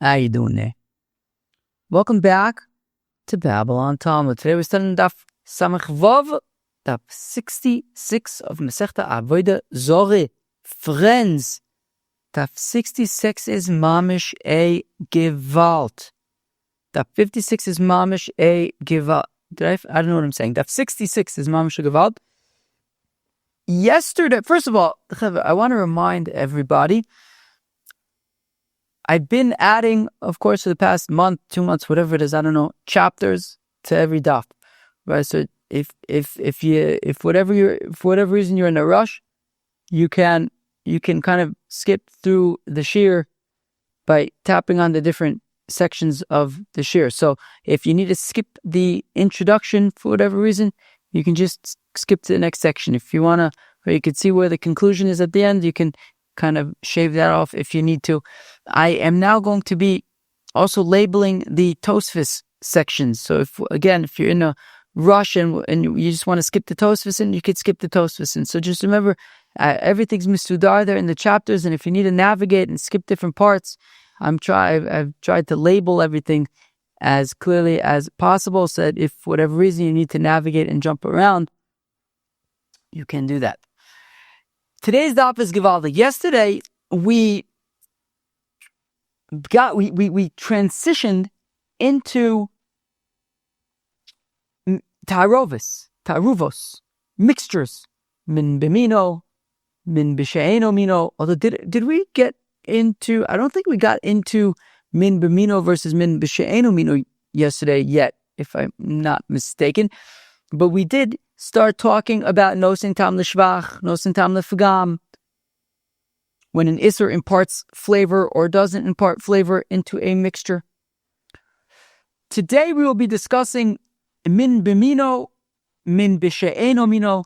How you doing there? Welcome back to Babylon Talmud. Today we're studying Daf Samach Vav, Daf 66 of Masechta Avodah Zarah. Friends, Daf 66 is Mamish a Gewalt. Daf 56 is Mamish a Gewalt. I don't know what I'm saying. Daf 66 is Mamish a Gewalt. Yesterday, first of all, I want to remind everybody, I've been adding, of course, for the past month, 2 months, whatever it is, I don't know, chapters to every daf, right? So if for whatever reason you're in a rush, you can kind of skip through the shir by tapping on the different sections of the shir. So if you need to skip the introduction for whatever reason, you can just skip to the next section. If you want to, or you can see where the conclusion is at the end, you can kind of shave that off if you need to. I am now going to be also labeling the Tosfos sections. So if you're in a rush and you just want to skip the Tosfos, and you could skip the Tosfos. And so just remember, everything's misudar there in the chapters. And if you need to navigate and skip different parts, I've tried to label everything as clearly as possible, so that if for whatever reason you need to navigate and jump around, you can do that. Today's daf is Givaldi. Yesterday we transitioned into taruvos, mixtures, min b'mino, min b'she'eno mino. Although did we get into? I don't think we got into min b'mino versus min b'she'eno mino yesterday yet, if I'm not mistaken. But we did start talking about nosin tam l'shvach, nosin tam l'fagam, when an isser imparts flavor or doesn't impart flavor into a mixture. Today we will be discussing min b'mino, min b'she'eno mino,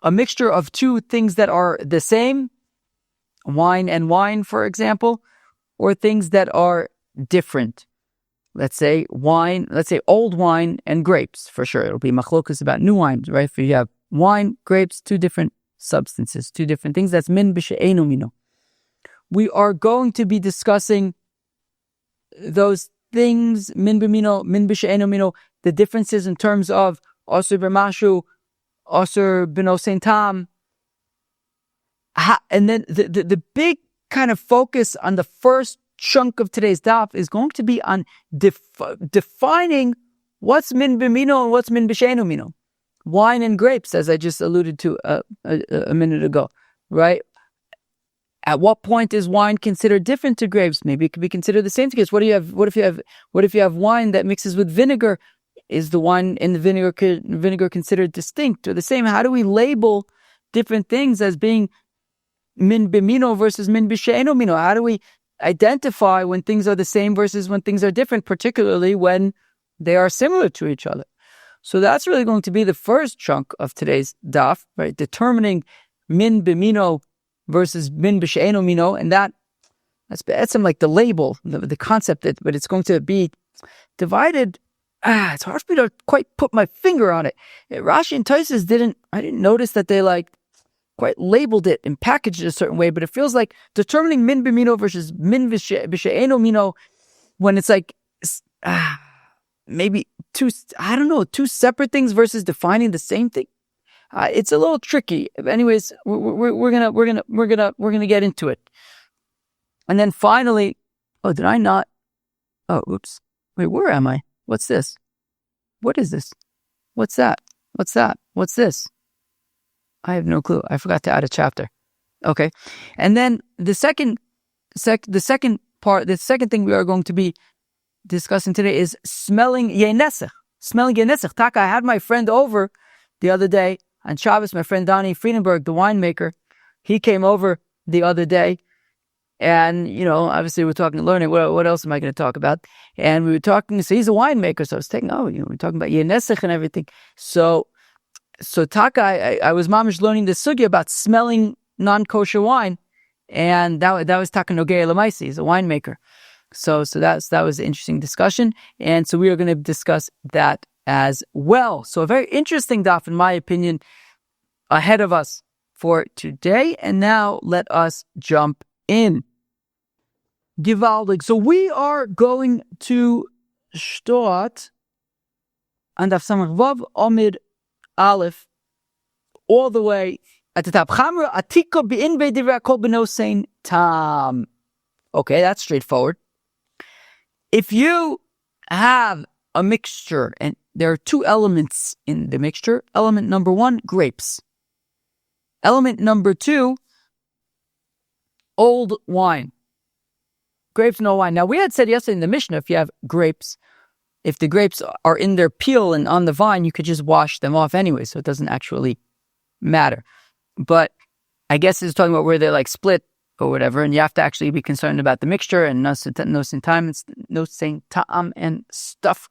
a mixture of two things that are the same, wine and wine, for example, or things that are different. Let's say old wine and grapes, for sure. It'll be machlokas about new wines, right? If you have wine, grapes, two different substances, two different things. That's min b'she'eno mino. We are going to be discussing those things, min b'mino, min b'she'eno mino, the differences in terms of osur b'mashu, osur b'nosein tam. And then the big kind of focus on the first chunk of today's daf is going to be on defining what's min b'mino and what's min b'she'eno mino. Wine and grapes, as I just alluded to a minute ago, right? At what point is wine considered different to grapes? Maybe it could be considered the same to grapes. What if you have wine that mixes with vinegar? Is the wine in the vinegar considered distinct or the same? How do we label different things as being min b'mino versus min b'she'eno mino? How do we identify when things are the same versus when things are different, particularly when they are similar to each other? So that's really going to be the first chunk of today's daf, right? Determining min b'mino versus min b'she'eno mino, and that's some like the label, the concept, but it's going to be divided. It's hard for me to quite put my finger on it. Rashi and Tosfos I didn't notice that they quite labeled it and packaged it a certain way, but it feels like determining min b'mino versus min b'she'eno mino, when it's maybe two separate things versus defining the same thing. It's a little tricky. Anyways, we're gonna get into it. And then finally, did I not? Oh, oops. Wait, where am I? What's this? What is this? What's that? What's that? What's this? I have no clue. I forgot to add a chapter. Okay. And then the second thing we are going to be discussing today is smelling yayn nesech. Smelling yayn nesech. Taka, I had my friend over the other day on Shabbos, my friend Donnie Friedenberg, the winemaker. He came over the other day, and, obviously we're talking learning. What else am I going to talk about? And we were talking, so he's a winemaker, so I was thinking, we're talking about yayn nesech and everything. So Taka, I was mamish learning the sugya about smelling non-kosher wine, and that was Taka Nogei Lamaisi. He's a winemaker. So that was an interesting discussion, and so we are going to discuss that as well. So a very interesting daf, in my opinion, ahead of us for today. And now let us jump in. Gewaldig. So we are going to start on Daf Samach Vav Amid Aleph all the way at the top. Chamra atika b'invei divrei hakol b'nosein tam. Okay, that's straightforward. If you have a mixture, and there are two elements in the mixture. Element number one, grapes. Element number two, old wine. Grapes, no wine. Now, we had said yesterday in the Mishnah, if you have grapes, if the grapes are in their peel and on the vine, you could just wash them off anyway, so it doesn't actually matter. But I guess it's talking about where they're like split or whatever, and you have to actually be concerned about the mixture and nosin ta'am and stuff.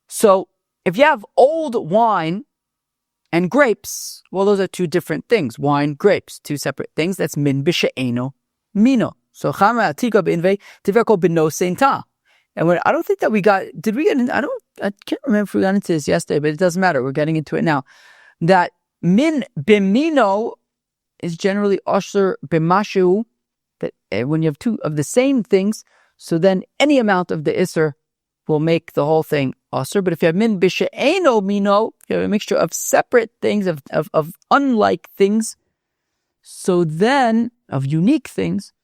So if you have old wine and grapes, well, those are two different things. Wine, grapes, two separate things. That's min b'she'eno mino. So chamra atika b'invei tiverko b'nosein ta. And I don't think that we got. Did we get? I can't remember if we got into this yesterday, but it doesn't matter. We're getting into it now. That min b'mino is generally osher b'mashu. That when you have two of the same things, so then any amount of the iser will make the whole thing osher. But if you have min b'she'eno mino, you have a mixture of separate things, of unlike things, so then of unique things.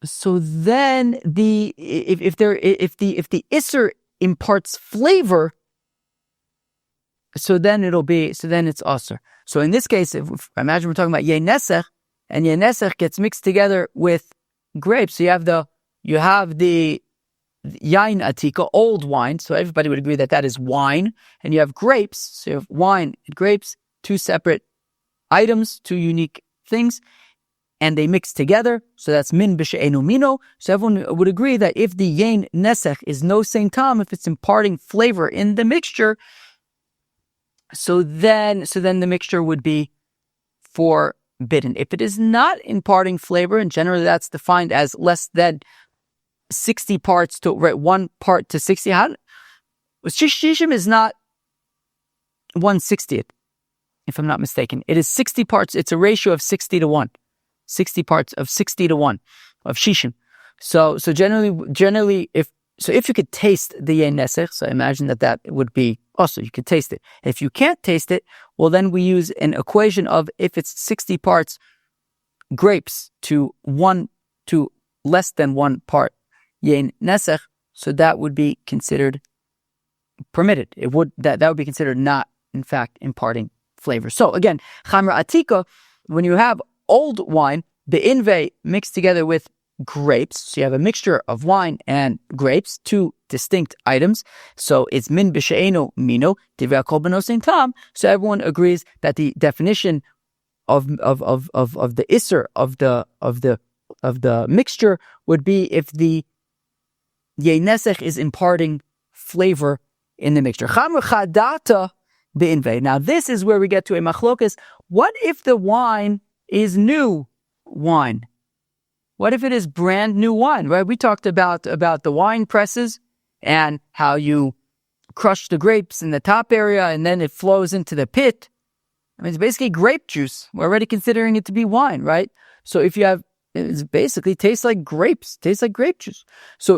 So then if the iser imparts flavor, so then it's aser. So in this case, if imagine we're talking about yayn nesech, and yayn nesech gets mixed together with grapes, so you have the yayn atika, old wine. So everybody would agree that is wine, and you have grapes. So you have wine and grapes, two separate items, two unique things. And they mix together, so that's min b'she'enu mino. So everyone would agree that if the yayn nesech is no same time, if it's imparting flavor in the mixture, so then the mixture would be forbidden. If it is not imparting flavor, and generally that's defined as less than 60 parts to 1 part to 60. Shishim is not 1/60th, if I'm not mistaken. It is 60 parts. It's a ratio of 60 to 1. 60 parts of 60 to 1 of shishim. So generally, if you could taste the yayn nesech, so I imagine that would be also, you could taste it. If you can't taste it, well, then we use an equation of if it's 60 parts grapes to less than 1 part yayn nesech, so that would be considered permitted. That would be considered not, in fact, imparting flavor. So again, chamra atika, when you have old wine, be'invei mixed together with grapes. So you have a mixture of wine and grapes, two distinct items. So it's min b'she'eno mino, divrei hakol b'nosein tam. So everyone agrees that the definition of the iser of the mixture would be if the yayn nesech is imparting flavor in the mixture. Chamra chadata be'invei. Now this is where we get to a machlokas. What if the wine is new wine? What if it is brand new wine, right? We talked about the wine presses and how you crush the grapes in the top area and then it flows into the pit. I mean, it's basically grape juice. We're already considering it to be wine, right? So it basically tastes like grapes, tastes like grape juice. So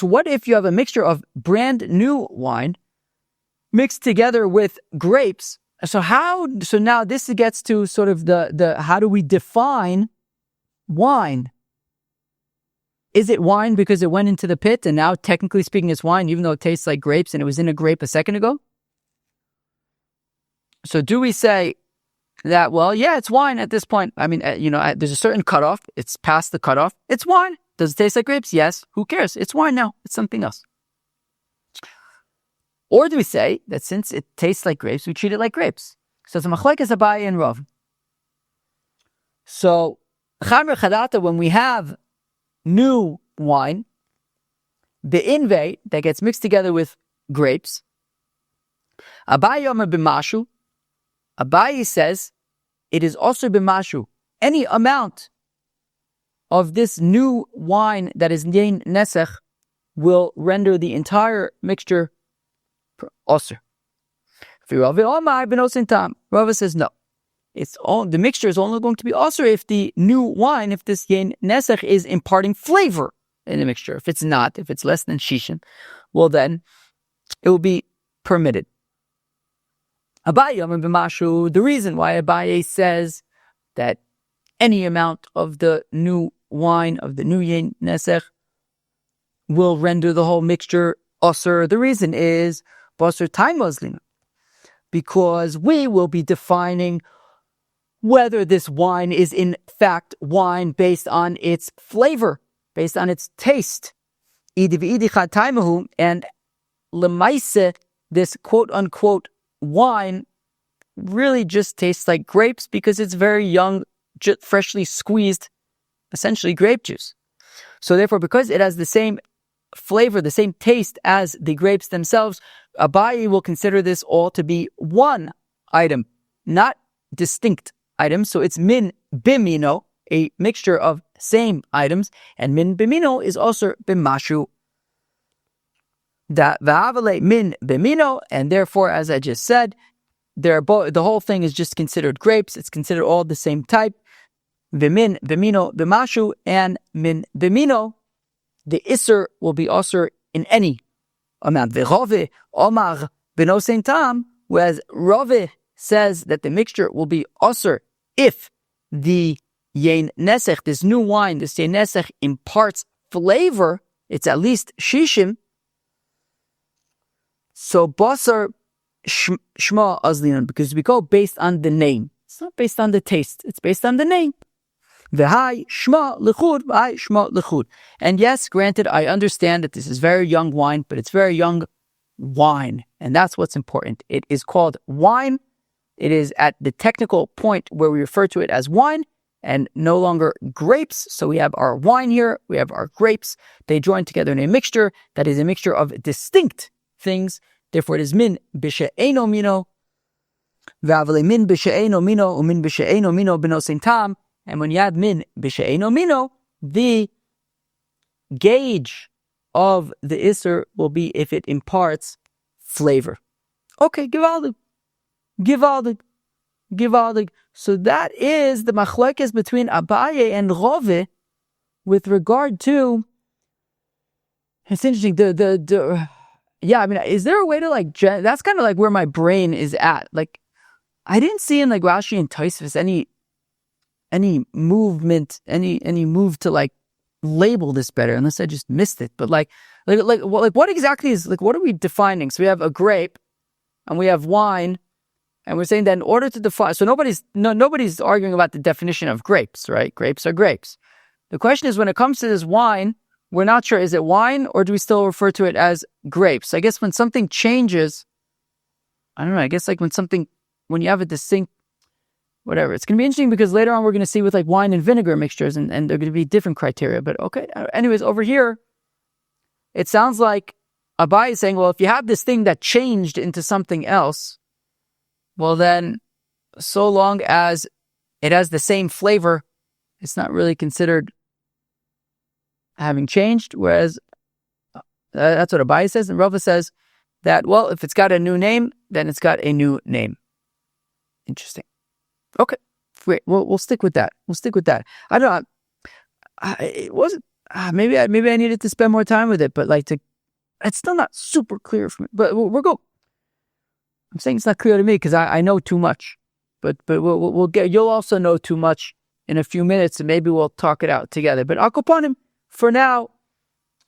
what if you have a mixture of brand new wine mixed together with grapes? So now this gets to sort of the how do we define wine? Is it wine because it went into the pit and now technically speaking it's wine even though it tastes like grapes and it was in a grape a second ago? So do we say that, well, yeah, it's wine at this point? I mean, there's a certain cutoff. It's past the cutoff. It's wine. Does it taste like grapes? Yes. Who cares? It's wine now. It's something else. Or do we say that since it tastes like grapes, we treat it like grapes? So it's a machlekes Abaye and Rav. So chamra chadata, when we have new wine, be'invei, that gets mixed together with grapes, Abaye yomer b'mashu. Abaye says it is also b'mashu. Any amount of this new wine that is yayn nesech will render the entire mixture osir. Rava says no. the mixture is only going to be also if the new wine, if this yayn nesech is imparting flavor in the mixture. If it's not, if it's less than shishin, well then it will be permitted. Abaye, the reason why Abaye says that any amount of the new wine, of the new yayn nesech, will render the whole mixture osur. The reason is basur taimazlina, because we will be defining whether this wine is in fact wine based on its flavor, based on its taste. And lemaise, this quote-unquote wine really just tastes like grapes because it's very young, freshly squeezed, essentially grape juice. So therefore, because it has the same flavor, the same taste as the grapes themselves, Abaye will consider this all to be one item, not distinct items. So it's min bimino, a mixture of same items, and min bimino is also bimashu. That va'avale min bimino, and therefore, as I just said, the whole thing is just considered grapes. It's considered all the same type. V'min bimino bimashu, and min bimino, the iser will be osur in any amount. V'rove omar benosein tam, whereas Rove says that the mixture will be osur if the yayn nesech, this new wine, this yayn nesech imparts flavor, it's at least shishim. So basar shma azlinan, because we go based on the name. It's not based on the taste. It's based on the name. V'hai shma lechud, v'hai shma lechud. And yes, granted, I understand that this is very young wine, but it's very young wine, and that's what's important. It is called wine. It is at the technical point where we refer to it as wine and no longer grapes. So we have our wine here, we have our grapes. They join together in a mixture that is a mixture of distinct things. Therefore, it is min b'she'eno mino, v'avale min b'she'eno mino, u'min b'she'eno mino b'nosein tam. And when you have min b'she'eno mino, the gauge of the iser will be if it imparts flavor. Okay, givaldig. So that is the machlekes between Abaye and Rove with regard to. It's interesting. Yeah, I mean, is there a way to that's kind of like where my brain is at. Like, I didn't see in like Rashi and Tosfos any movement, any move to label this better, unless I just missed it. But like what exactly is what are we defining? So we have a grape, and we have wine. And we're saying that in order to define, so nobody's arguing about the definition of grapes, right? Grapes are grapes. The question is, when it comes to this wine, we're not sure, is it wine or do we still refer to it as grapes? I guess when something changes, I don't know, I guess when you have a distinct, whatever, it's going to be interesting because later on we're going to see with wine and vinegar mixtures and they're going to be different criteria. But okay, anyways, over here, it sounds like Abaye is saying, well, if you have this thing that changed into something else, well then, so long as it has the same flavor, it's not really considered having changed. Whereas that's what Abaye says, and Rava says that, well, if it's got a new name, then it's got a new name. Interesting. Okay, great. We'll stick with that. I don't know. It wasn't. Maybe I needed to spend more time with it, but it's still not super clear for me. But we'll go. I'm saying it's not clear to me because I know too much, but we'll get. You'll also know too much in a few minutes, and maybe we'll talk it out together. But I'll go upon him for now.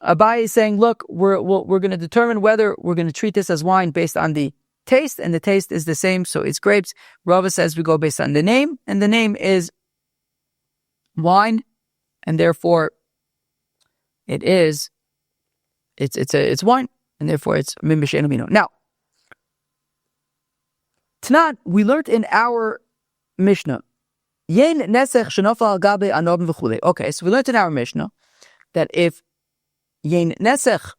Abaye is saying, look, we're going to determine whether we're going to treat this as wine based on the taste, and the taste is the same, so it's grapes. Rava says we go based on the name, and the name is wine, and therefore it's wine, and therefore it's min b'she'eno mino. Now, Tanan, we learned in our Mishnah, yayn nesech shenofal al gabe anobim v'chulei. Okay, so we learned in our Mishnah that if yayn nesech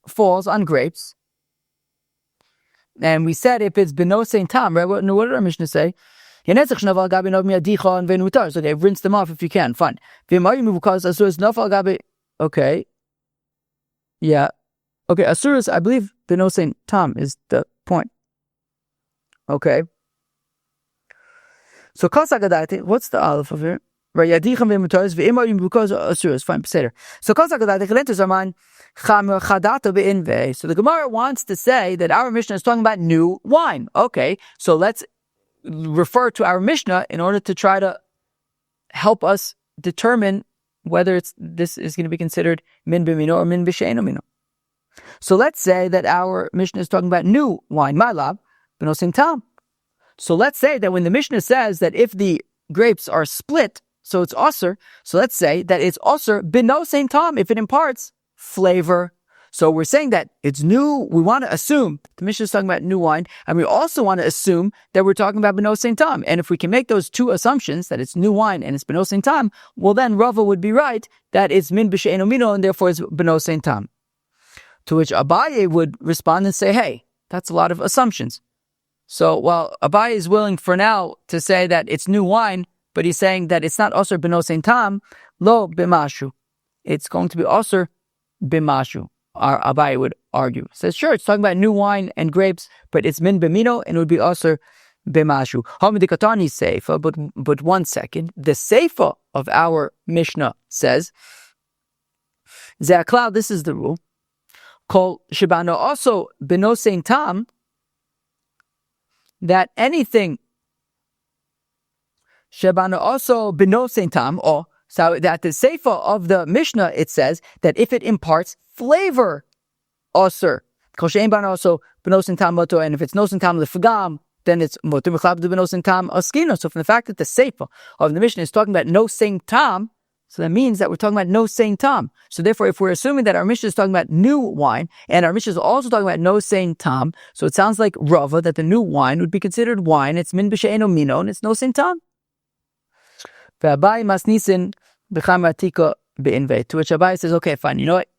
falls on grapes, and we said if it's benosein tam, right? What did our Mishnah say? Yayn nesech shenofal al gabe anobim yadicha and venutar. So they rinse them off if you can. Fine. V'mayim because asuras nofal al gabe. Okay. Yeah. Okay. Asuras, I believe benosein tam is the point. Okay. So what's the aleph of it? Right, yadichem v'imutaris v'imar because asuras. Fine, beseder. So kosagadati chelentes are man chamer chadata beinvei. So the Gemara wants to say that our Mishnah is talking about new wine. Okay, so let's refer to our Mishnah in order to try to help us determine whether this is going to be considered min b'mino or min b'she'eno mino. So let's say that our Mishnah is talking about new wine, my lab, b'nosim tam. So let's say that when the Mishnah says that if the grapes are split, so it's osur, so let's say that it's osur b'nosim tam, if it imparts flavor. So we're saying that it's new. We want to assume the Mishnah is talking about new wine, and we also want to assume that we're talking about b'nosim tam. And if we can make those two assumptions, that it's new wine and it's b'nosim tam, well then Rava would be right that it's min b'she'eno mino and therefore it's b'nosim tam. To which Abaye would respond and say, hey, that's a lot of assumptions. So while Abaye is willing for now to say that it's new wine, but he's saying that it's not osur b'nosim tam, lo b'mashu. It's going to be osur b'mashu. Our Abaye would argue. Says, sure, it's talking about new wine and grapes, but it's min b'mino and it would be osur b'mashu. Hamidikatani seifa, but 1 second. The seifa of our Mishnah says, Ze'aklal, this is the rule, kol shibano also b'nosim tam, that anything shebana also b'nosim tam, or so that the seifa of the Mishnah, it says that if it imparts flavor, osur, kol she'en bana also b'nosim tam moto, and if it's nosim tam lefagam, then it's moto mechlab b'nosim tam askino. So from the fact that the seifa of the Mishnah is talking about nosim tam, so that means that we're talking about nosim tam. So therefore, if we're assuming that our Mishnah is talking about new wine, and our Mishnah is also talking about nosim tam, so it sounds like Rava that the new wine would be considered wine. It's min b'she'eno mino, and it's nosim tam. Ve'abai masnisin b'cham atika b'invei. To which Abai says, okay, fine. You know what?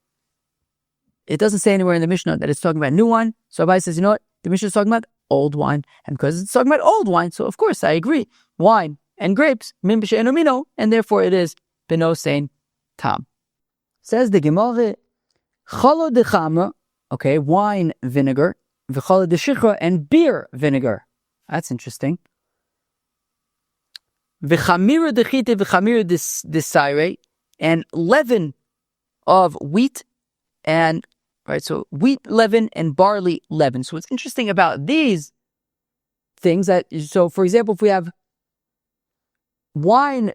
It doesn't say anywhere in the Mishnah that it's talking about new wine. So Abai says, you know what? The Mishnah is talking about old wine, and because it's talking about old wine, so of course I agree. Wine and grapes min b'she'eno mino, and therefore it is b'nosim tam. Says the Gemara, chalo de chamra, okay, wine vinegar, v'chalo de shichra, and beer vinegar. That's interesting. V'chamira de chite, v'chamira de saire, and leaven of wheat, and, right, so wheat leaven and barley leaven. So what's interesting about these things that, so for example, if we have wine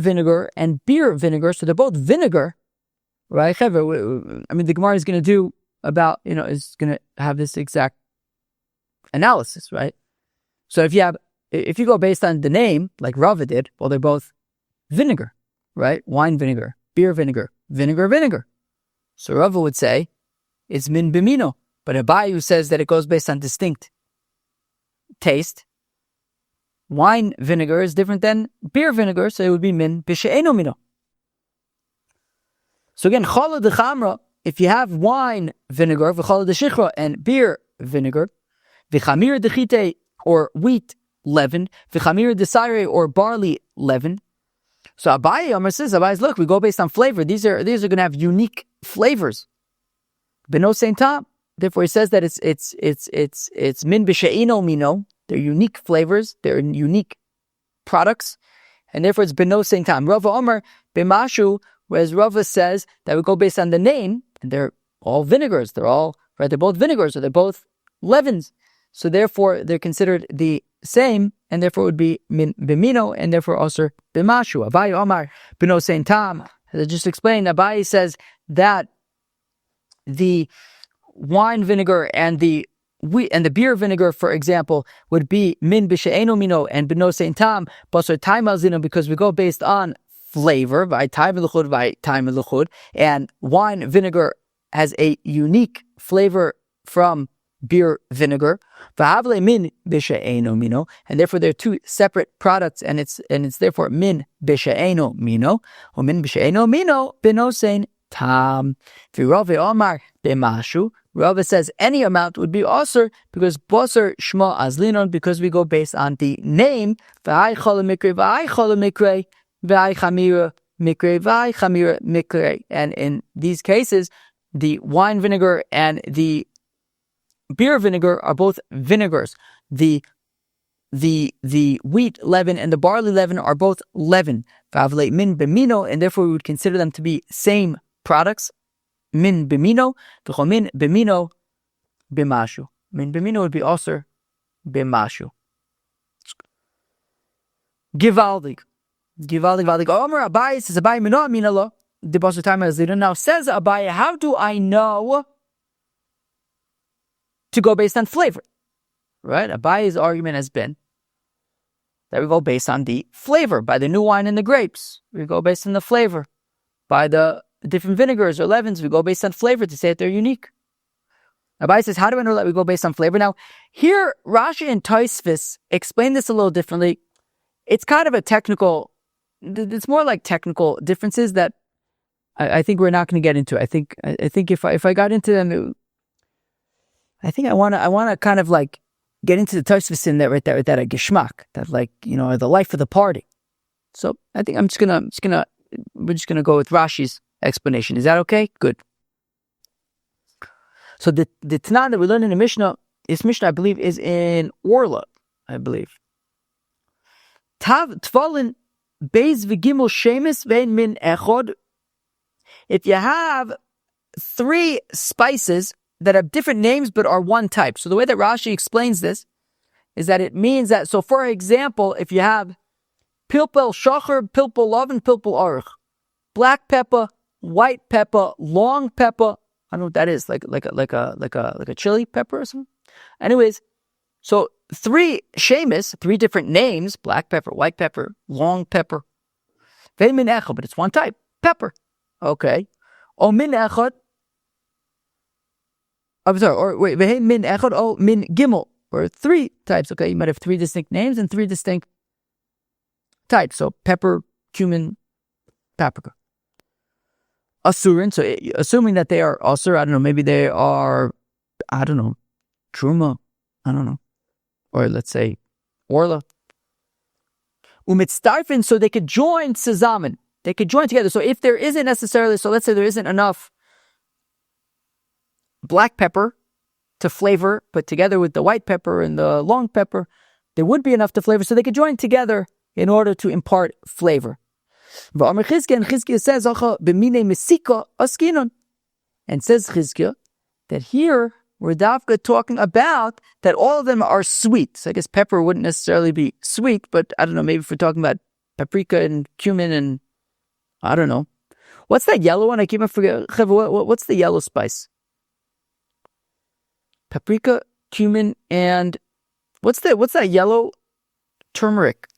vinegar and beer vinegar, so they're both vinegar, right? I mean, the Gemara is going to do about, is going to have this exact analysis, right? So if you go based on the name, like Rava did, well, they're both vinegar, right? Wine vinegar, beer vinegar, vinegar. So Rava would say it's min b'mino, but Abaye says that it goes based on distinct taste. Wine vinegar is different than beer vinegar, so it would be min b'she'eno mino. So again, chala de chamra, if you have wine vinegar, v'chala de shichra, and beer vinegar, v'chamir de chite, or wheat leaven, v'chamir de saire, or barley leaven. So Abaye says, look, we go based on flavor. These are going to have unique flavors. B'nosim tam. Therefore, he says that it's min b'she'eno mino. They're unique flavors. They're unique products, and therefore it's b'nosim tam. Rava Omer b'mashu, whereas Rava says that we go based on the name, and they're all vinegars. They're all right. They're both vinegars, or they're both leavens. So therefore, they're considered the same, and therefore it would be min b'mino, and therefore also b'mashu. Abaye Omar b'nosim tam. As I just explained, Abaye says that the wine vinegar and the beer vinegar, for example, would be min b'she'eno mino and b'nosim tam, basar taim alzino, because we go based on flavor, and wine vinegar has a unique flavor from beer vinegar, min b'she'eno mino, and therefore they're two separate products, and it's therefore min b'she'eno mino, or min b'she'eno mino b'nosim tam. V'Rava Omar b'mashu. Rava says any amount would be osur, because basar shma azlinon, because we go based on the name. V'ai chala mikre, v'ai chala mikre, v'ai chamira mikre, v'ai chamira mikre. And in these cases, the wine vinegar and the beer vinegar are both vinegars. The the wheat leaven and the barley leaven are both leaven. V'avlei min b'mino, and therefore we would consider them to be same products. Min b'mino, v'chol min b'mino b'mashu. Min b'mino would be also b'mashu. Givaldig. Omer Abaye says Abaye mino minalo. Now says Abaye, how do I know to go based on flavor? Right? Abaye's argument has been that we go based on the flavor. By the new wine and the grapes, we go based on the flavor. By the different vinegars or leavens, we go based on flavor to say that they're unique. Abaye says, how do I know that we go based on flavor? Now, here Rashi and Tosfos explain this a little differently. It's kind of a technical, it's more like technical differences that I think we're not going to get into. I think if I got into them, I think I want to kind of like get into the Tosfos in that right there, that a geschmack, that like, the life of the party. So I think we're just gonna go with Rashi's explanation. Is that okay? Good. So the Tanan that we learn in the Mishnah, I believe, is in Orla, I believe. Tav tvalin beis v'gimel shemis vein min echod. If you have 3 spices that have different names but are one type. So the way that Rashi explains this is that it means that, so for example, if you have pilpul shachar, pilpul lavan, pilpul aruch, black pepper, white pepper, long pepper, I don't know what that is, like a chili pepper or something. Anyways, so 3 shemis, 3 different names, black pepper, white pepper, long pepper. Vein min echad, but it's one type, pepper. Okay. O min echad, I'm sorry, or wait, vein min echad, o min gimel, or 3 types. Okay, you might have 3 distinct names and 3 distinct types. So pepper, cumin, paprika. Asurin, so assuming that they are asur, I don't know, maybe they are, I don't know, truma, I don't know, or let's say orla. Umitzdarfin, so they could join sezamen, they could join together. So if there isn't necessarily, so let's say there isn't enough black pepper to flavor, but together with the white pepper and the long pepper, there would be enough to flavor, so they could join together in order to impart flavor. And says Chizkiah that here we're talking about that all of them are sweet. So I guess pepper wouldn't necessarily be sweet, but I don't know, maybe if we're talking about paprika and cumin and I don't know. What's that yellow one? I keep on forgetting. What's the yellow spice? Paprika, cumin, and what's that yellow? Turmeric.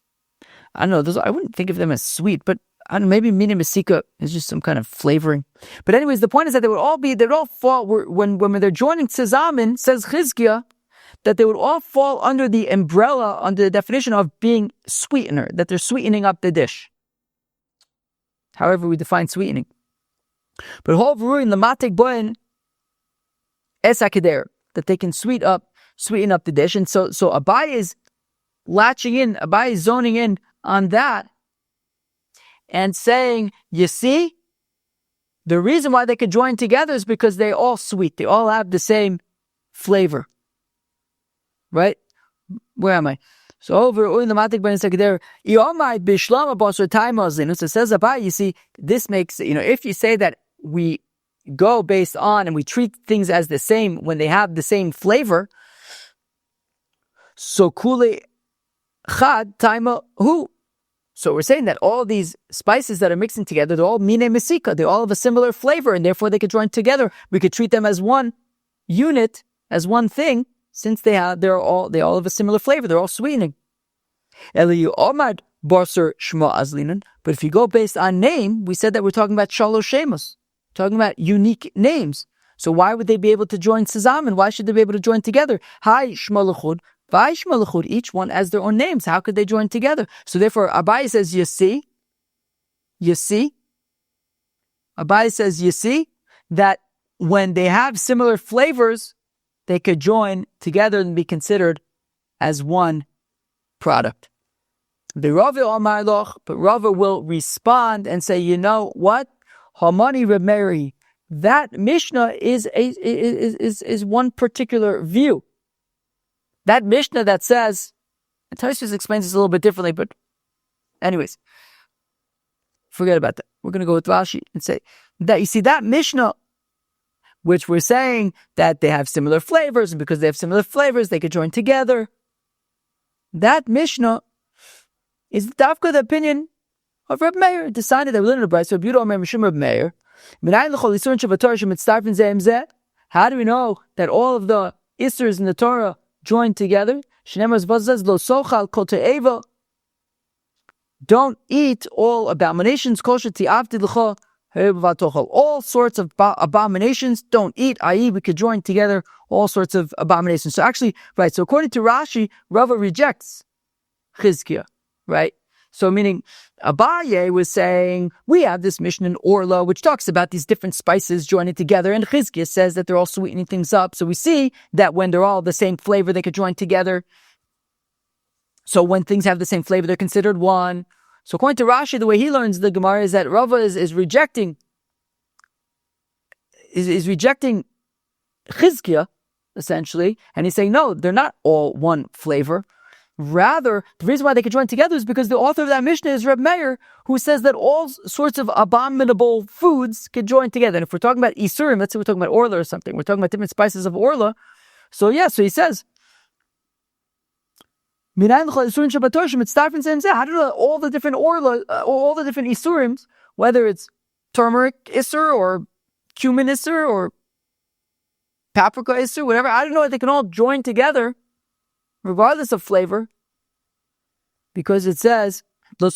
I don't know. Those, I wouldn't think of them as sweet, but I don't know, maybe mina mesika is just some kind of flavoring. But anyways, the point is that they'd all fall when they're joining tzazamin, says Chizkiah, that they would all fall under the umbrella, under the definition of being sweetener, that they're sweetening up the dish. However we define sweetening. But in the matek boen esakider, that they can sweeten up the dish. And so Abaye is latching in, Abaye is zoning in on that and saying, you see, the reason why they could join together is because they're all sweet. They all have the same flavor. Right? Where am I? So over in the matik ben sekeder, so says Abaye, you see, this makes, if you say that we go based on and we treat things as the same when they have the same flavor, so kule chad taima hu. So we're saying that all these spices that are mixing together, they're all mine mesika, they all have a similar flavor, and therefore they could join together. We could treat them as one unit, as one thing, since they all have a similar flavor. They're all sweetening. Eliyu omad barser shma azlinan. But if you go based on name, we said that we're talking about shalosh shemos, talking about unique names. So why would they be able to join sezamen? Why should they be able to join together? Hai shma lechud. Each one has their own names. How could they join together? So therefore, Abaye says, you see. Abaye says, you see, that when they have similar flavors, they could join together and be considered as one product. The Rava will respond and say, you know what? Hamani Remeri, that Mishnah is one particular view. That Mishnah that says And Tosfos explains this a little bit differently, but anyways, forget about that. We're going to go with Rashi and say that you see that Mishnah, which we're saying that they have similar flavors, and because they have similar flavors, they could join together. That Mishnah is dafka the opinion of Reb Meir. Decided that we learned in the Brayso, Beautiful Mishum Reb Meir. How do we know that all of the Isers in the Torah join together? Don't eat all abominations. All sorts of abominations don't eat, i.e. we could join together all sorts of abominations. So actually, right, so according to Rashi, Rava rejects Chizkiah, right? So meaning Abaye was saying, we have this Mishnah in Orla, which talks about these different spices joining together, and Chizkiah says that they're all sweetening things up. So we see that when they're all the same flavor, they could join together. So when things have the same flavor, they're considered one. So according to Rashi, the way he learns the Gemara is that Rava is rejecting Chizkiah, essentially, and he's saying, no, they're not all one flavor. Rather, the reason why they could join together is because the author of that Mishnah is Reb Meir, who says that all sorts of abominable foods could join together. And if we're talking about Isurim, let's say we're talking about Orla or something, we're talking about different spices of Orla. So he says, how do you know all the different Orla, all the different Isurims, whether it's turmeric Isur or cumin Isur or paprika Isur, whatever, I don't know, they can all join together regardless of flavor, because it says, so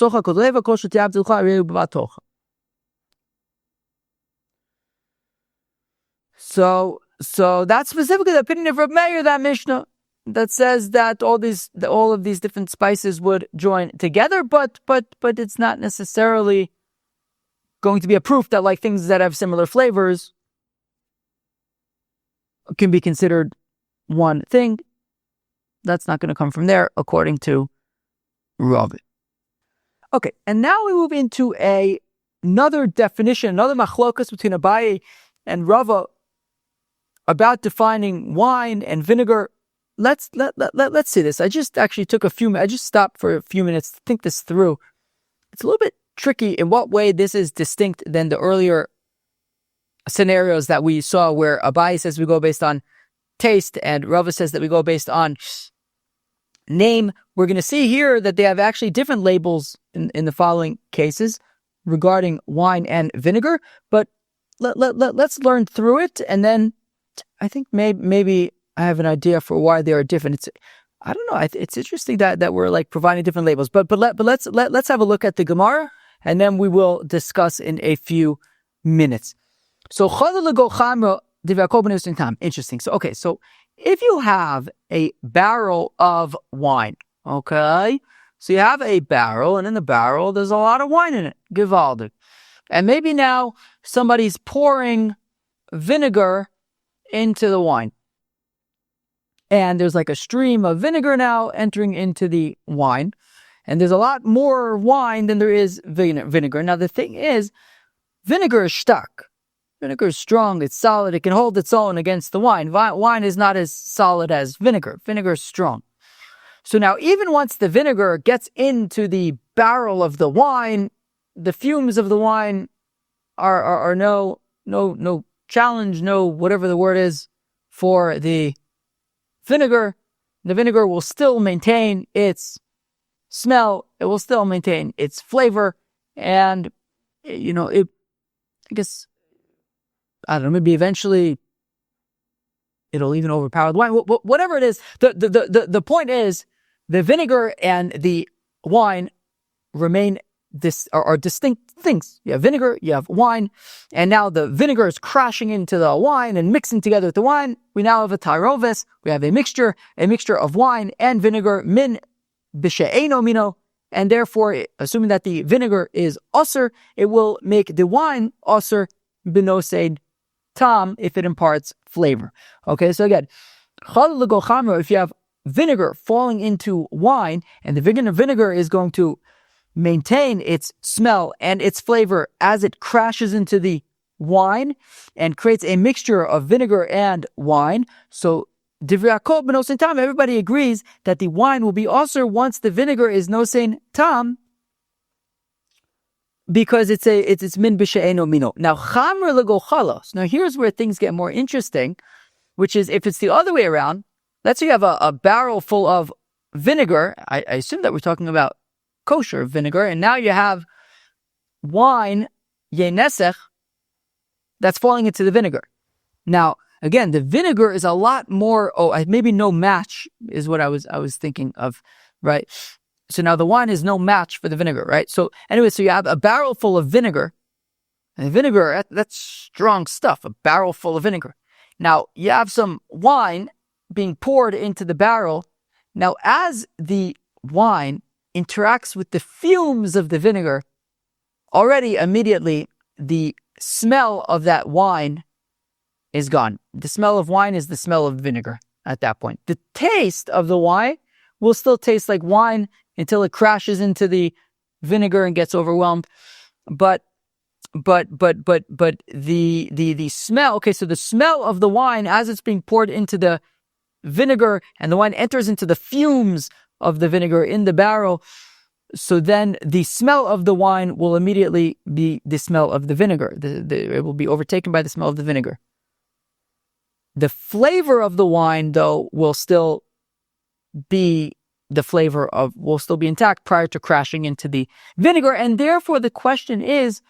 that's specifically the opinion of Reb Meir, that Mishnah, that says that all of these different spices would join together, but it's not necessarily going to be a proof that like things that have similar flavors can be considered one thing. That's not going to come from there, according to Rav. Okay, and now we move into another definition, another machlokas between Abaye and Rava about defining wine and vinegar. Let's see this. I just stopped for a few minutes to think this through. It's a little bit tricky in what way this is distinct than the earlier scenarios that we saw, where Abaye says we go based on taste and Rava says that we go based on name. We're going to see here that they have actually different labels in the following cases regarding wine and vinegar, but let's learn through it, and then I think maybe I have an idea for why they are different. I don't know. It's interesting that we're like providing different labels, but let's have a look at the Gemara, and then we will discuss in a few minutes. So interesting. So if you have a barrel of wine, okay, so you have a barrel, and in the barrel there's a lot of wine in it, gewaldig, and maybe now somebody's pouring vinegar into the wine, and there's like a stream of vinegar now entering into the wine, and there's a lot more wine than there is vinegar. Now the thing is, vinegar is stuck. Vinegar is strong, it's solid, it can hold its own against the wine. Wine is not as solid as vinegar. Vinegar is strong. So now even once the vinegar gets into the barrel of the wine, the fumes of the wine are no challenge, no whatever the word is for the vinegar. The vinegar will still maintain its smell, it will still maintain its flavor, and I don't know, maybe eventually it'll even overpower the wine. Whatever it is, the point is, the vinegar and the wine are distinct things. You have vinegar, you have wine, and now the vinegar is crashing into the wine and mixing together with the wine. We now have a taroves, we have a mixture of wine and vinegar, min b'she'eno mino, and therefore, assuming that the vinegar is usr, it will make the wine usr b'noseid tam if it imparts flavor. Okay, so again, if you have vinegar falling into wine, and the vinegar is going to maintain its smell and its flavor as it crashes into the wine and creates a mixture of vinegar and wine. So Divrei hakol b'nosein tam. Everybody agrees that the wine will be also once the vinegar is nosein tam, because it's min b'she'eno mino. Now chamr l'go chalos. Now here's where things get more interesting, which is if it's the other way around. Let's say you have a barrel full of vinegar. I assume that we're talking about kosher vinegar, and now you have wine, yayn nesech, that's falling into the vinegar. Now, again, the vinegar is a lot more, maybe no match is what I was thinking of, right? So now the wine is no match for the vinegar, right? So anyway, so you have a barrel full of vinegar, and vinegar, that's strong stuff, a barrel full of vinegar. Now, you have some wine being poured into the barrel. Now, as the wine interacts with the fumes of the vinegar, already immediately the smell of that wine is gone. The smell of wine is the smell of vinegar at that point. The taste of the wine will still taste like wine until it crashes into the vinegar and gets overwhelmed. But the smell, okay, so the smell of the wine as it's being poured into the vinegar and the wine enters into the fumes of the vinegar in the barrel, so then the smell of the wine will immediately be the smell of the vinegar. It will be overtaken by the smell of the vinegar. The flavor of the wine, though, will still be intact prior to crashing into the vinegar. And therefore, the question is,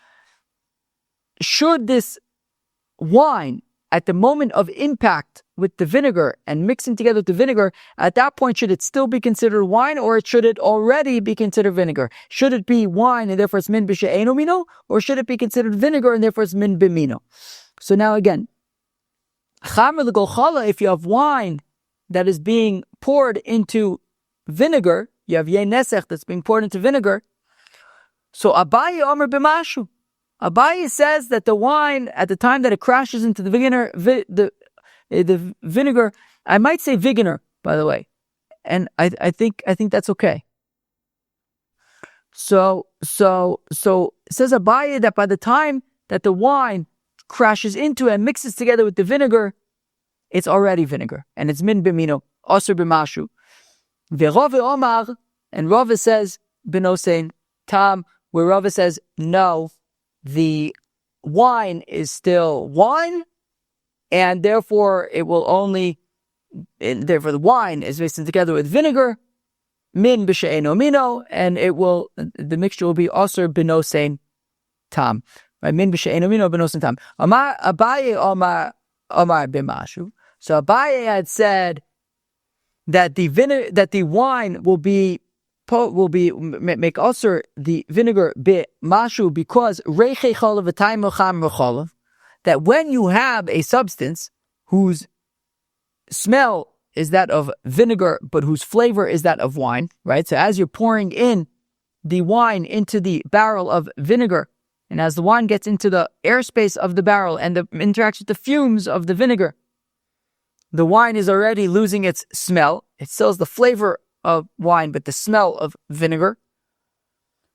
should this wine, at the moment of impact with the vinegar and mixing together with the vinegar, at that point, should it still be considered wine, or should it already be considered vinegar? Should it be wine and therefore it's min b'she'eno mino, or should it be considered vinegar and therefore it's min b'mino? So now again, chamer l'go chala, if you have wine that is being poured into vinegar, you have yayn nesech that's being poured into vinegar. So Abaye omer b'mashu. Abaye says that the wine, at the time that it crashes into the vinegar, I might say vinegar, by the way, and I think that's okay. So it says Abaye that by the time that the wine crashes into and mixes together with the vinegar, it's already vinegar, and it's min b'mino, osur b'mashu. Ve'Rave Omar, and Rava says b'nosein tam, where Rava says no, the wine is still wine, and therefore therefore the wine is mixed together with vinegar, min b'she'eno mino, and the mixture will be osur b'nosein tam. Right? Min b'she'eno mino b'nosein tam. Abaye Omar b'mashu. So Abaye had said that the wine will make osur the vinegar b'mashu, because reichei cholav v'taymo chamra cholav, that when you have a substance whose smell is that of vinegar but whose flavor is that of wine, right? So as you're pouring in the wine into the barrel of vinegar, and as the wine gets into the airspace of the barrel and interacts with the fumes of the vinegar, the wine is already losing its smell. It still has the flavor of wine, but the smell of vinegar.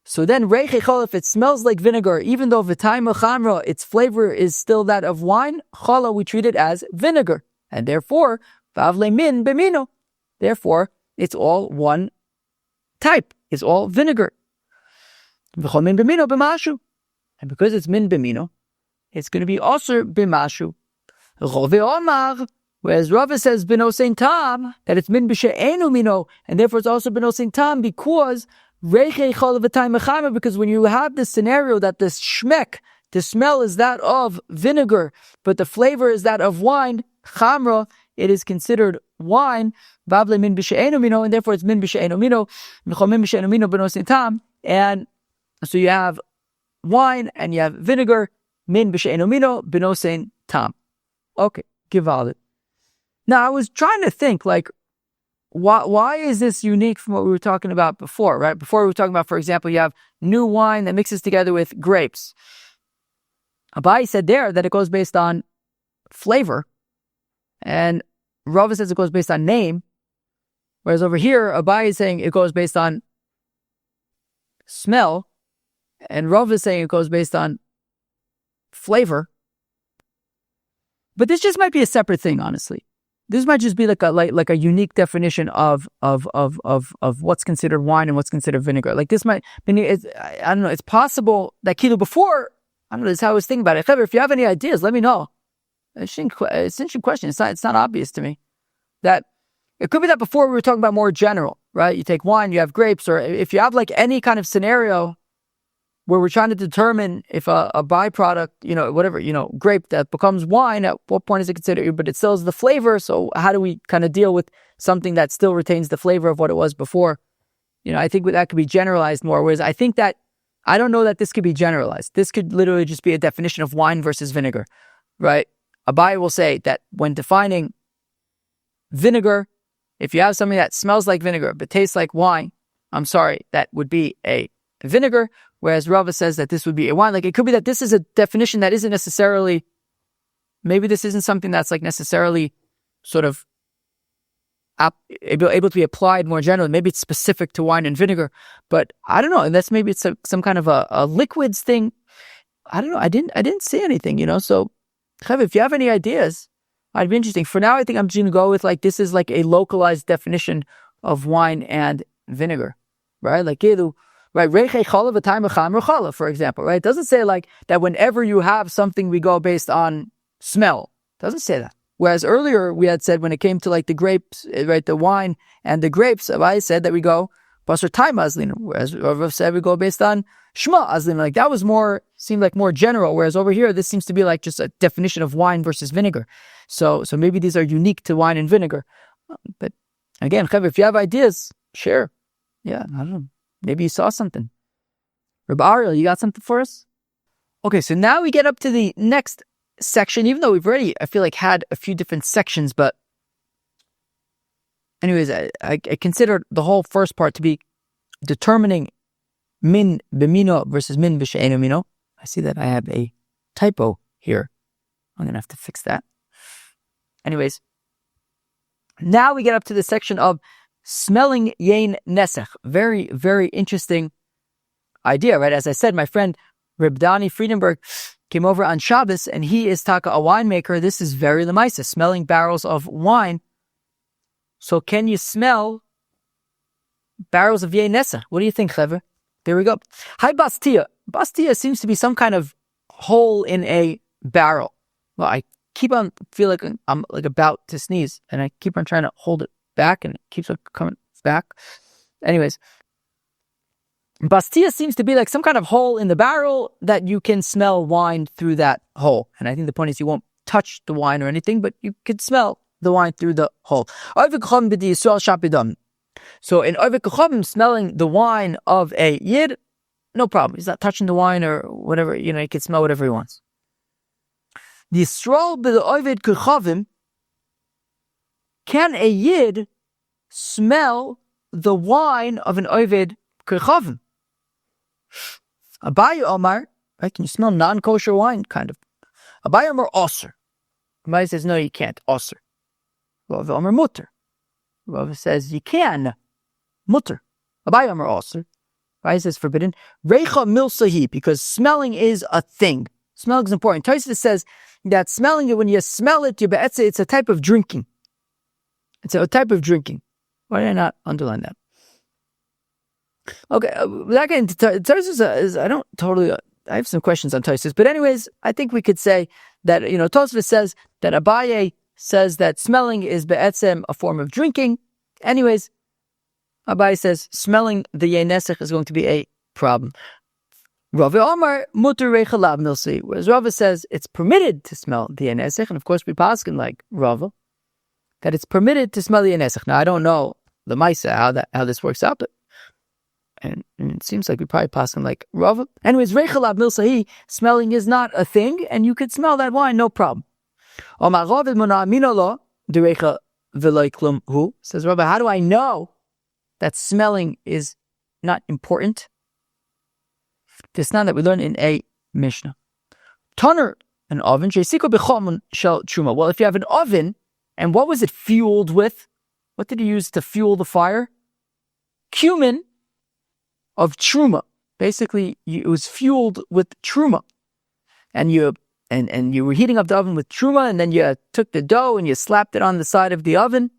So then, reichei chala, if it smells like vinegar, even though v'taymo chamra, its flavor is still that of wine, chala, we treat it as vinegar. And therefore, v'avle min b'mino. Therefore, it's all one type. It's all vinegar. V'chol min b'mino b'mashu. And because it's min b'mino, it's going to be osur b'mashu. Rove Omar, whereas Rava says b'nosein tam, that it's min b'she'enu mino, and therefore it's also b'nosein tam, because reichei chol v'taymo chamra, because when you have this scenario that the shmek, the smell is that of vinegar, but the flavor is that of wine, chamra, it is considered wine, v'avle min b'she'enu mino, and therefore it's min b'she'enu mino, v'chol min b'she'enu mino b'nosein tam, and so you have wine and you have vinegar, min b'she'enu mino b'nosein tam. Okay, givalid. Now I was trying to think, like, why is this unique from what we were talking about before, right? Before we were talking about, for example, you have new wine that mixes together with grapes. Abaye said there that it goes based on flavor, and Rava says it goes based on name, whereas over here, Abaye is saying it goes based on smell, and Rava is saying it goes based on flavor. But this just might be a separate thing, honestly. this might just be like a unique definition of what's considered wine and what's considered vinegar. Like this might, I don't know, it's possible that Kilu before, I don't know, this is how I was thinking about it. If you have any ideas, let me know. It's an interesting question. It's not obvious to me. That it could be that before we were talking about more general, right? You take wine, you have grapes, or if you have like any kind of scenario where we're trying to determine if a byproduct, whatever, grape that becomes wine, at what point is it considered, but it still has the flavor. So how do we kind of deal with something that still retains the flavor of what it was before? I think that could be generalized more. Whereas I think that, I don't know that this could be generalized. This could literally just be a definition of wine versus vinegar, right? Abai will say that when defining vinegar, if you have something that smells like vinegar but tastes like wine, that would be a vinegar. Whereas Rava says that this would be a wine. Like it could be that this is a definition that isn't necessarily, maybe this isn't something that's like necessarily sort of able to be applied more generally. Maybe it's specific to wine and vinegar, but I don't know. Unless maybe it's some kind of a liquids thing. I don't know. I didn't see anything, So, Chav, if you have any ideas, I'd be interesting. For now, I think I'm just going to go with like, this is like a localized definition of wine and vinegar, right? Like, right, for example, right? It doesn't say like that whenever you have something, we go based on smell. It doesn't say that. Whereas earlier we had said when it came to like the grapes, right, the wine and the grapes, I said that we go basar time azlin. Whereas Rav said we go based on shma azlin. Like that was seemed like more general. Whereas over here, this seems to be like just a definition of wine versus vinegar. So maybe these are unique to wine and vinegar. But again, if you have ideas, share. Yeah, I don't know. Maybe you saw something. Rabbi Ariel, you got something for us? Okay, so now we get up to the next section, even though we've already, I feel like, had a few different sections, but anyways, I consider the whole first part to be determining min b'mino versus min b'she'enu mino. I see that I have a typo here. I'm going to have to fix that. Anyways, now we get up to the section of smelling yayn nesech. Very, very interesting idea, right? As I said, my friend Reb Dani Friedenberg came over on Shabbos, and he is taka a winemaker. This is very lemaisa, smelling barrels of wine. So can you smell barrels of yayn nesech? What do you think, Chaver? There we go. Hi, Bastia. Bastia seems to be some kind of hole in a barrel. Well, I keep on feel like I'm like about to sneeze, and I keep on trying to hold it back, and it keeps on coming back. Anyways, Bastia seems to be like some kind of hole in the barrel that you can smell wine through that hole. And I think the point is you won't touch the wine or anything, but you could smell the wine through the hole. So in Oivik Kachavim, smelling the wine of a Yid, no problem. He's not touching the wine or whatever, he can smell whatever he wants. The Yisrael b'Oivik Kachavim, can a Yid smell the wine of an Oived Kachavim? Abaye Omar, right? Can you smell non-kosher wine? Kind of. Abaye Omar Osir. Abaye says, no, you can't. Osir. Rav Omar Mutter. Rav says, you can. Mutter. Abaye Omar Osir. Abaye says, forbidden. Reicha milsahi, because smelling is a thing. Smelling is important. Tosfos says that smelling, when you smell it, it's a type of drinking. It's a type of drinking. Why did I not underline that? Okay, without getting into Tosfos, I don't totally. I have some questions on Tosfos, but anyways, I think we could say that Tosfos says that Abaye says that smelling is be'etzem a form of drinking. Anyways, Abaye says smelling the yayn nesech is going to be a problem. Rav Omar muter reichalav milsi, whereas Rav says it's permitted to smell the yayn nesech, and of course we paskin like Rav that it's permitted to smell the yayn nesech. Now I don't know the Maisa how this works out, but and it seems like we probably pass him like Rav. Anyways, reichalav milsahi, smelling is not a thing, and you could smell that wine, no problem. Says Rabbi, how do I know that smelling is not important? This now that we learn in a Mishnah. Toner, an oven, shel truma. Well, if you have an oven, and what was it fueled with? What did you use to fuel the fire? Cumin of truma. Basically, it was fueled with truma. And you and you were heating up the oven with truma, and then you took the dough and you slapped it on the side of the oven,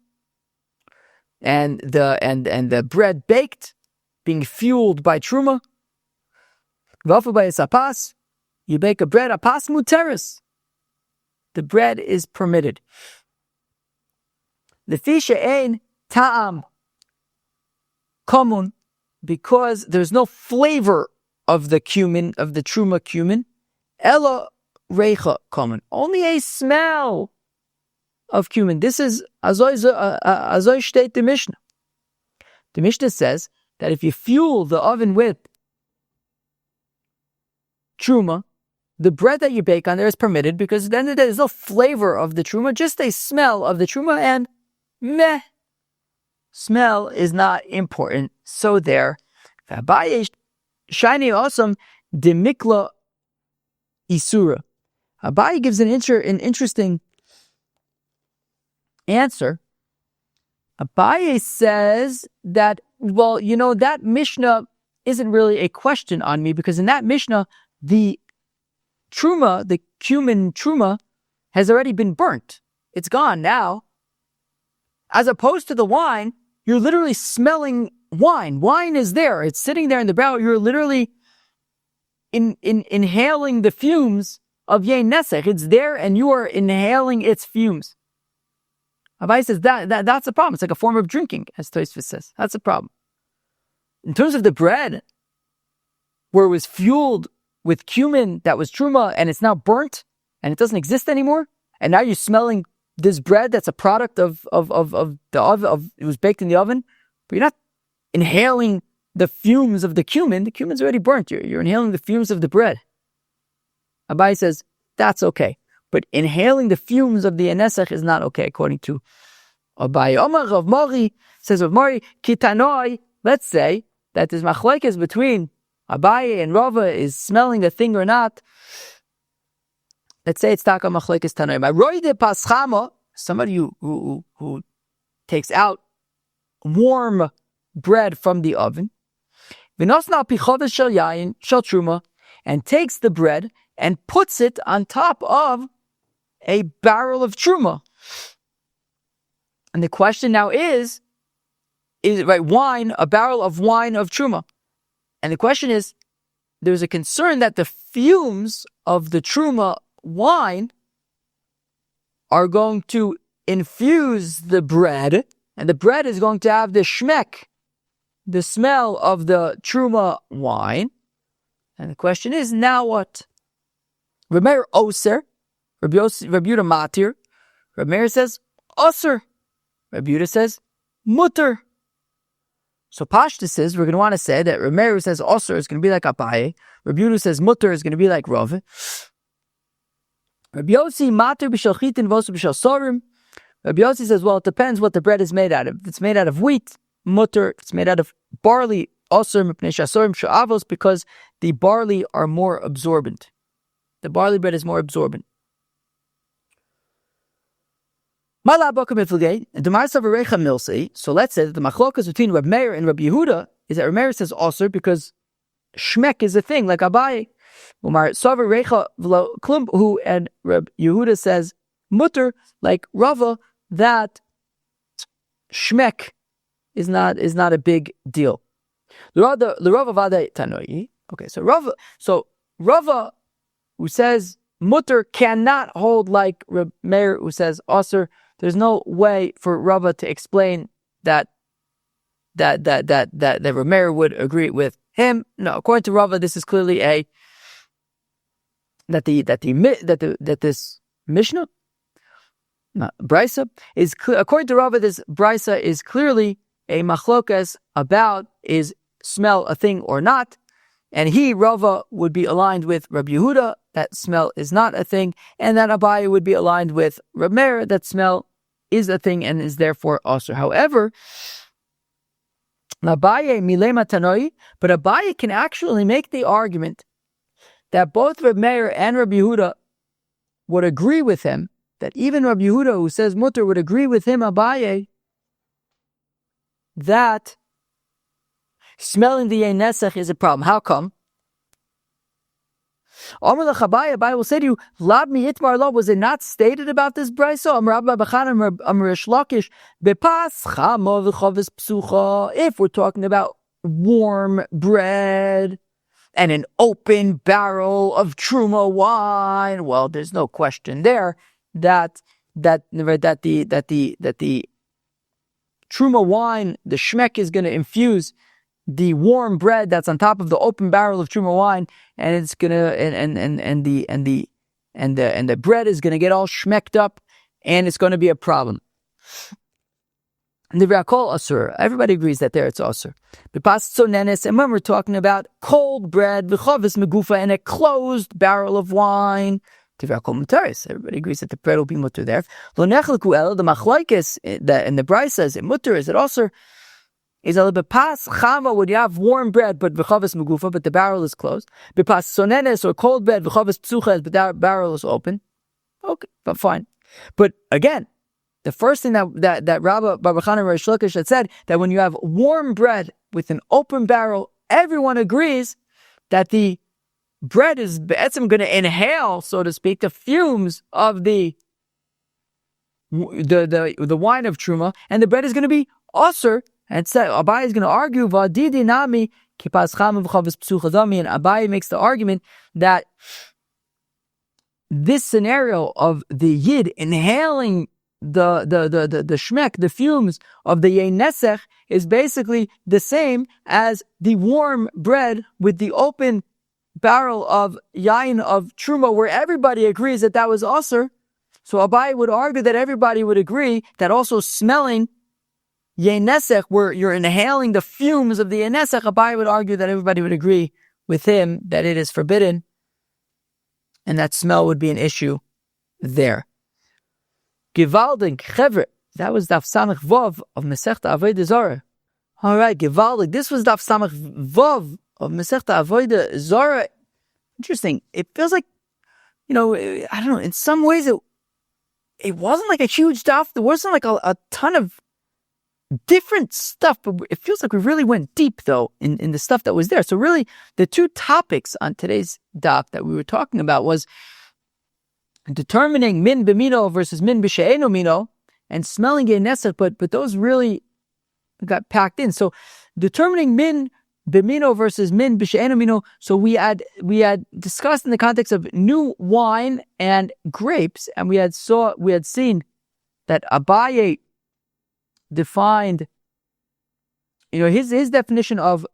and the bread baked, being fueled by truma. Vafu by apas, you bake a bread apas muteris. The bread is permitted. The fisha yayn ta'am komun, because there's no flavor of the cumin, of the truma cumin. Ella reicha komun, only a smell of cumin. This is azoy shteit the Mishnah. The Mishnah says that if you fuel the oven with truma, the bread that you bake on there is permitted, because then there's no flavor of the truma, just a smell of the truma, and meh, smell is not important. So there, Abaye shiny awesome demikla isura. Abaye gives an interesting answer. Abaye says that, well, that Mishnah isn't really a question on me, because in that Mishnah, the truma, the cumin truma, has already been burnt. It's gone now. As opposed to the wine, you're literally smelling wine. Wine is there. It's sitting there in the barrel. You're literally inhaling the fumes of yayn nesech. It's there and you are inhaling its fumes. Abai says that's a problem. It's like a form of drinking, as Tosfos says. That's a problem. In terms of the bread, where it was fueled with cumin that was truma, and it's now burnt, and it doesn't exist anymore, and now you're smelling this bread that's a product of the oven, it was baked in the oven, but you're not inhaling the fumes of the cumin. The cumin's already burnt. You're inhaling the fumes of the bread. Abai says that's okay, but inhaling the fumes of the nesech is not okay, according to Abai. Omar Rav Mori says, Rav Mori kitanoi. Let's say that this machlekes between Abaye and Rava is smelling the thing or not. Let's say it's taka machlekes tanoim. Roide paschama, somebody who takes out warm bread from the oven, v'nosna pichodes shel yayin shel truma, and takes the bread and puts it on top of a barrel of truma. And the question now is it right wine, a barrel of wine of truma? And the question is, there's a concern that the fumes of the truma wine are going to infuse the bread, and the bread is going to have the shmek, the smell of the truma wine. And the question is, now what? Reb Meir oser, Reb Yehuda matir. Reb Meir says oser. Reb Yehuda says mutter. So Pashta says, we're going to want to say that Reb Meir says oser is going to be like Abaye. Reb Yehuda says mutter is going to be like Rav. Reb Yossi matir b'shel chitin v'oser b'shel sorim. Reb Yossi says, well, it depends what the bread is made out of. If it's made out of wheat, mutter. If it's made out of barley, oser mipnei shasorim she'avos, because the barley are more absorbent. The barley bread is more absorbent. So let's say that the machlokas between Reb Meir and Reb Yehuda is that Reb Meir says oser because shmek is a thing, like Abaye. Who and Reb Yehuda says mutter, like Rava, that shmek is not a big deal. Okay, so Rava who says mutter cannot hold like Reb Meir who says oser. There's no way for Rava to explain that Reb Meir would agree with him. No, according to Rava, this is clearly this Mishnah, Brisa is according to Rava. This Brisa is clearly a machlokas about is smell a thing or not, and Rava would be aligned with Reb Yehuda that smell is not a thing, and that Abaye would be aligned with Reb Meir that smell is a thing and is therefore also. However, Abaye milema tanoi, but Abaye can actually make the argument that both Reb Meir and Reb Yehuda would agree with him, that even Reb Yehuda who says mutter would agree with him, Abaye, that smelling the yayn nesech is a problem. How come? Amar l'Chabai, Abai will say to you, Lab mi itmar lo, was it not stated about this brayso? Amar Rabba Bachan, Amar Rish Lakish, bepas chama v'chavis psucha. If we're talking about warm bread and an open barrel of truma wine, well, there's no question there that the truma wine, the shmek is going to infuse the warm bread that's on top of the open barrel of truma wine, and it's gonna and the bread is gonna get all shmecked up, and it's gonna be a problem. The Rakol Asur, everybody agrees that there it's Asur. And when we're talking about cold bread, v'chavis megufa, and a closed barrel of wine, everybody agrees that the bread will be mutter there. Lo nechleku el, the machlaikis, and the Bryce says it mutter, is it Asur? Is a bepas chama when you have warm bread but v'chavis megufa, but the barrel is closed. Bepas sonenes, or cold bread v'chavis psucha, but the barrel is open. Okay, but fine. But again, the first thing that Rabbi Barbachan and Rish Lakish had said, that when you have warm bread with an open barrel, everyone agrees that the bread is going to inhale, so to speak, the fumes of the wine of truma, and the bread is going to be osur. And so Abai is going to argue, and Abai makes the argument that this scenario of the yid inhaling the shmek, the fumes of the yayn nesech, is basically the same as the warm bread with the open barrel of yayn of truma, where everybody agrees that was osur. So Abai would argue that everybody would agree that also smelling yayn nesech, where you're inhaling the fumes of the yayn nesech, Abai would argue that everybody would agree with him that it is forbidden, and that smell would be an issue there. Givaldik Chevre, that was Daf Samach Vav of Masechta Avodah Zarah. All right, Givaldik, this was Daf Samach Vav of Masechta Avodah Zarah. Interesting. It feels like, I don't know, in some ways it wasn't like a huge daf. There wasn't like a ton of different stuff, but it feels like we really went deep though in the stuff that was there. So really the two topics on today's daf that we were talking about was determining min b'mino versus min b'she'eno mino, and smelling yayn nesech, but those really got packed in. So determining min b'mino versus min b'she'eno mino, so we had discussed in the context of new wine and grapes, and we had seen that Abaye defined, his definition of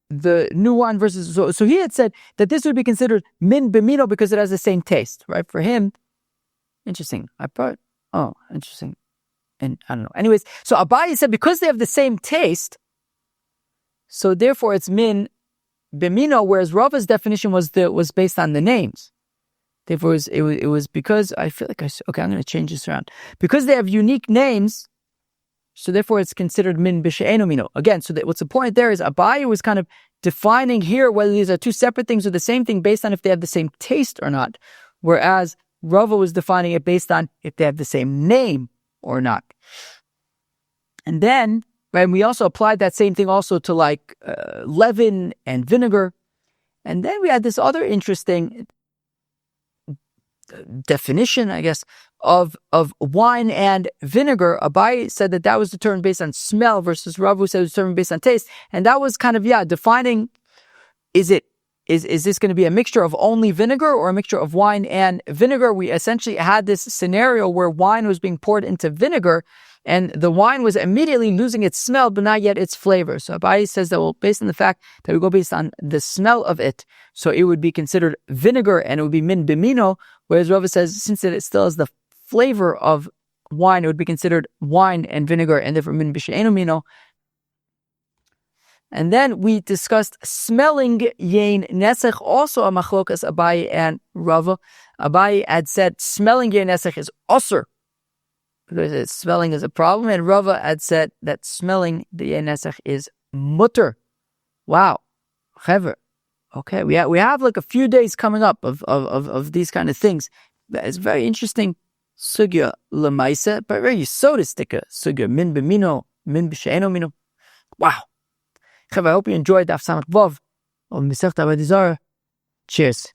the new wine versus, so he had said that this would be considered min b'mino because it has the same taste, right? For him, interesting. Interesting. And I don't know. Anyways, so Abaye said because they have the same taste, so therefore it's min b'mino, whereas Rava's definition was based on the names. Therefore, it was because I feel like I'm going to change this around. Because they have unique names, so therefore it's considered min b'she'eno mino. Again, so what's the point there is Abaye was kind of defining here whether these are two separate things or the same thing based on if they have the same taste or not. Whereas Rava was defining it based on if they have the same name or not. And then, right, we also applied that same thing also to like leaven and vinegar. And then we had this other interesting definition, I guess, of wine and vinegar. Abai said that was determined based on smell versus Rav, who said it was determined based on taste. And that was kind of, defining, is this going to be a mixture of only vinegar or a mixture of wine and vinegar? We essentially had this scenario where wine was being poured into vinegar and the wine was immediately losing its smell, but not yet its flavor. So Abai says that, well, based on the fact that we go based on the smell of it, so it would be considered vinegar and it would be min b'mino, whereas Rava says since it still has the flavor of wine, it would be considered wine and vinegar, and therefore min b'she'eno mino. And then we discussed smelling yayn nesech, also a machlokas Abai and Rava. Abai had said smelling yayn nesech is osur, because smelling is a problem, and Rava had said that smelling the yayn nesech is mutter. Wow, Hever. Okay, we have like a few days coming up of these kind of things. It's very interesting sugya lemaisa, but very yisodistika sugya min b'mino, min b'she'eno mino. Wow. I hope you enjoyed Daf Samach Vav of Masechta Avodah Zarah. Cheers.